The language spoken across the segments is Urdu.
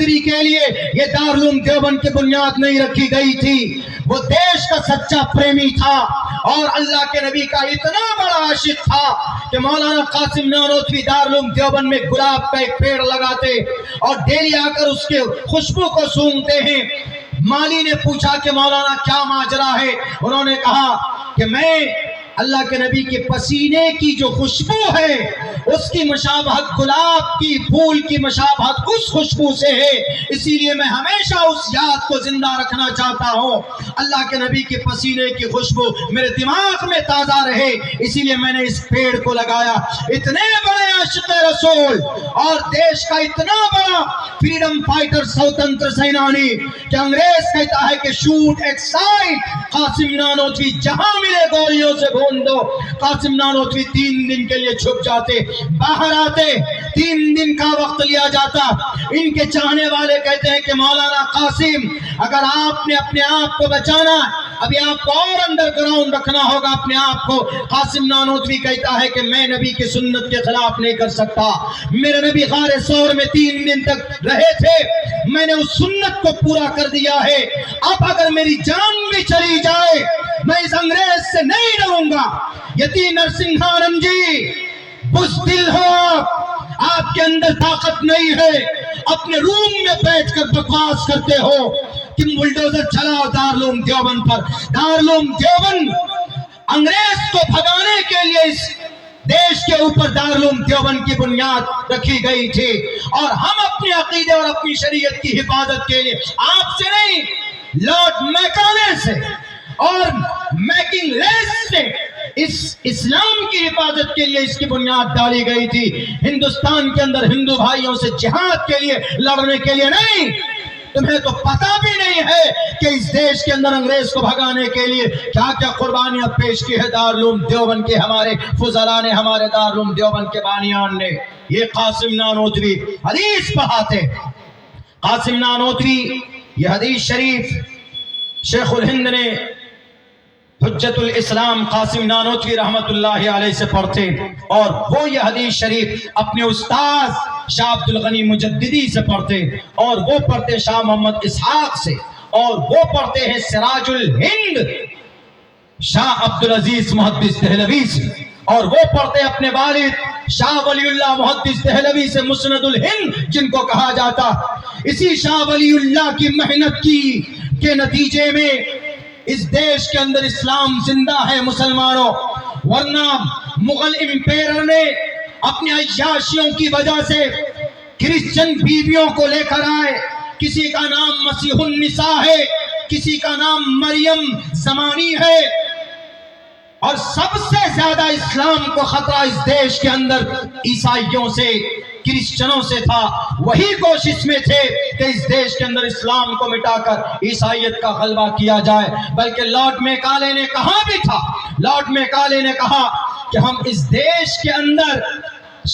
بزدری کے لیے یہ دارالعلوم دیوبند کی بنیاد نہیں رکھی گئی تھی. وہ دیش کا سچا پریمی تھا اور اللہ کے نبی کا اتنا بڑا عاشق تھا کہ مولانا قاسم نانوتوی دارالعلوم دیوبند میں گلاب کا ایک پیڑ لگاتے اور ڈیلی آ کر اس کے خوشبو کو سونگھتے ہیں. مالی نے پوچھا کہ مولانا کیا ماجرا ہے؟ انہوں نے کہا کہ میں اللہ کے نبی کے پسینے کی جو خوشبو ہے اس کی مشابہت گلاب کی پھول کی مشابہت اس خوشبو سے ہے، اسی لیے میں ہمیشہ اس یاد کو زندہ رکھنا چاہتا ہوں. اللہ کے نبی کے پسینے کی خوشبو میرے دماغ میں تازہ رہے، اسی لیے میں نے اس پیڑ کو لگایا. اتنے بڑے عاشق رسول اور دیش کا اتنا بڑا فریڈم فائٹر سوتنتر سینانی کہ انگریز کہتا ہے کہ shoot at sight. Qasim Nanautvi جہاں ملے گولیوں سے بھون دو. قاسم نانوتوی 3 دن کے لیے چھپ جاتے، باہر آتے، 3 دن کا وقت لیا جاتا. ان کے چاہنے والے کہتے ہیں کہ مولانا قاسم اگر آپ نے اپنے آپ کو بچانا ابھی آپ کو اور انڈر گراؤنڈ رکھنا ہوگا اپنے آپ کو. قاسم نانوتوی کہتا ہے کہ میں نبی کی سنت کے خلاف نہیں کر سکتا. میرے نبی غار ثور میں 3 دن تک رہے تھے، میں نے اس سنت کو پورا کر دیا ہے. اب اگر میری جان بھی چلی جائے میں اس انگریز سے نہیں ڈروں گا. یتی نرسنگھانم جی بزدل ہو، آپ کے اندر طاقت نہیں ہے، اپنے روم میں بیٹھ کر بکواس کرتے ہو کہ بلڈوزر چلاؤ دارالعلوم دیوبند پر. دارالعلوم دیوبند انگریز کو بھگانے کے لیے اس دیش کے اوپر دارالعلوم دیوبند کی بنیاد رکھی گئی تھی اور ہم اپنے عقیدے اور اپنی شریعت کی حفاظت کے لیے آپ سے نہیں، لارڈ میکالے سے اور میکنگ لیس سے اس اسلام کی حفاظت کے لیے اس کی بنیاد ڈالی گئی تھی. ہندوستان کے اندر ہندو بھائیوں سے جہاد کے لیے لڑنے کے لیے نہیں. تمہیں تو پتہ بھی نہیں ہے کہ اس دیش کے اندر انگریز کو بھگانے کے لیے کیا کیا قربانیاں پیش کی ہے دارالعلوم دیوبند کے ہمارے فضلاء نے، ہمارے دارالعلوم دیوبند کے بانیان نے. یہ قاسم نانوتوی حدیث پڑھاتے. قاسم نانوتوی یہ حدیث شریف شیخ الہند نے حجت الاسلام قاسم نانوتوی رحمت اللہ علیہ سے پڑھتے اور وہ یہ حدیث شریف اپنے استاذ شاہ عبد الغنی مجددی سے پڑھتے اور وہ پڑھتے شاہ محمد اسحاق سے اور وہ پڑھتے ہیں سراج الہند شاہ عبدالعزیز محدث دہلوی سے اور وہ پڑھتے اپنے والد شاہ ولی اللہ محدث دہلوی سے مسند الہند جن کو کہا جاتا. اسی شاہ ولی اللہ کی محنت کے نتیجے میں اس دیش کے اندر اسلام زندہ ہے مسلمانوں، ورنہ مغل امپیرر نے اپنے عیاشیوں کی وجہ سے کرسچن بیویوں کو لے کر آئے. کسی کا نام مسیح النساء ہے، کسی کا نام مریم زمانی ہے اور سب سے زیادہ اسلام کو خطرہ اس دیش کے اندر عیسائیوں سے کرسچنوں سے تھا. وہی کوشش میں تھے کہ اس دیش کے اندر اسلام کو مٹا کر عیسائیت کا غلبہ کیا جائے. بلکہ لارڈ میکالے نے کہا بھی تھا، لارڈ میکالے نے کہا کہ ہم اس دیش کے اندر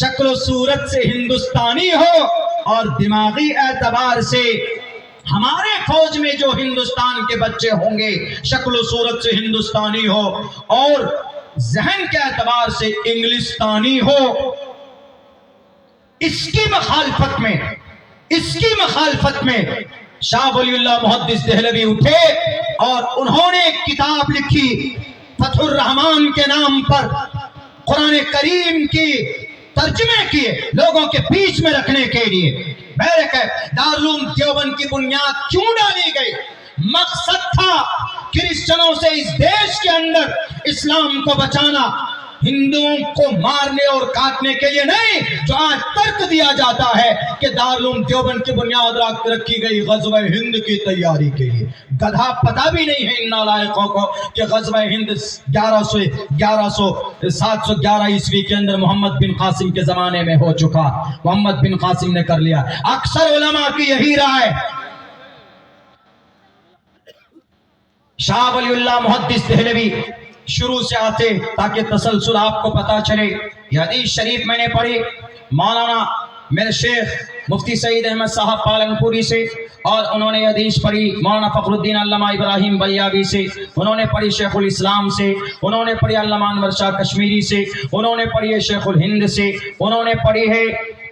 شکل و صورت سے ہندوستانی ہو اور دماغی اعتبار سے ہمارے فوج میں جو ہندوستان کے بچے ہوں گے شکل و صورت سے ہندوستانی ہو اور ذہن کے اعتبار سے انگلستانی ہو. اس کی مخالفت میں شاہ ولی اللہ محدث دہلوی اٹھے اور انہوں نے ایک کتاب لکھی فتح الرحمان کے نام پر. قرآن کریم کی ترجمے کیے لوگوں کے بیچ میں رکھنے کے لیے. دارالعلوم دیوبند کی بنیاد کیوں ڈالی گئی؟ مقصد تھا کرسچنوں سے اس دیش کے اندر اسلام کو بچانا، ہندوؤں کو مارنے اور کاٹنے کے لیے نہیں. جو آج ترک دیا جاتا ہے کہ دارالعلوم دیوبند کی بنیاد رکھی گئی غزوہ ہند کی تیاری کے لیے. گدھا پتہ بھی نہیں ہے ان نالائقوں کو کہ غزوہ ہند 711 عیسوی کے اندر محمد بن قاسم کے زمانے میں ہو چکا. محمد بن قاسم نے کر لیا. اکثر علماء کی یہی رائے. شاہ ولی اللہ محدث دہلوی شروع سے آتے تاکہ تسلسل آپ کو پتا چلے. یہ حدیث شریف میں نے پڑھی مولانا میرے شیخ مفتی سعید احمد صاحب پالنپوری سے اور انہوں نے حدیث پڑھی مولانا فخر الدین علامہ ابراہیم بیاوی سے، انہوں نے پڑھی شیخ الاسلام سے، انہوں نے پڑھی علامہ انور شاہ کشمیری سے، انہوں نے پڑھی ہے شیخ الہند سے، انہوں نے پڑھی ہے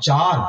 4,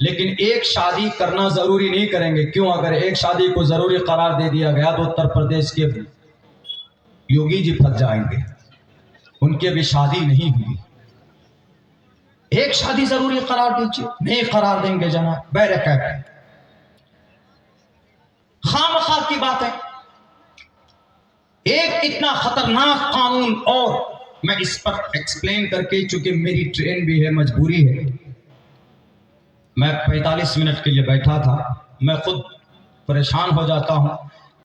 لیکن ایک شادی کرنا ضروری نہیں کریں گے. کیوں؟ اگر ایک شادی کو ضروری قرار دے دیا گیا تو اتر پردیش کے یوگی جی پھنس جائیں گے، ان کی ابھی شادی نہیں ہوئی. ایک شادی ضروری قرار دیجیے. نہیں قرار دیں گے جناب، بیرکیٹ خام خواہ کی بات ہے. ایک اتنا خطرناک قانون، اور میں اس پر ایکسپلین کر کے، چونکہ میری ٹرین بھی ہے، مجبوری ہے، میں 45 منٹ کے لیے بیٹھا تھا، میں خود پریشان ہو جاتا ہوں.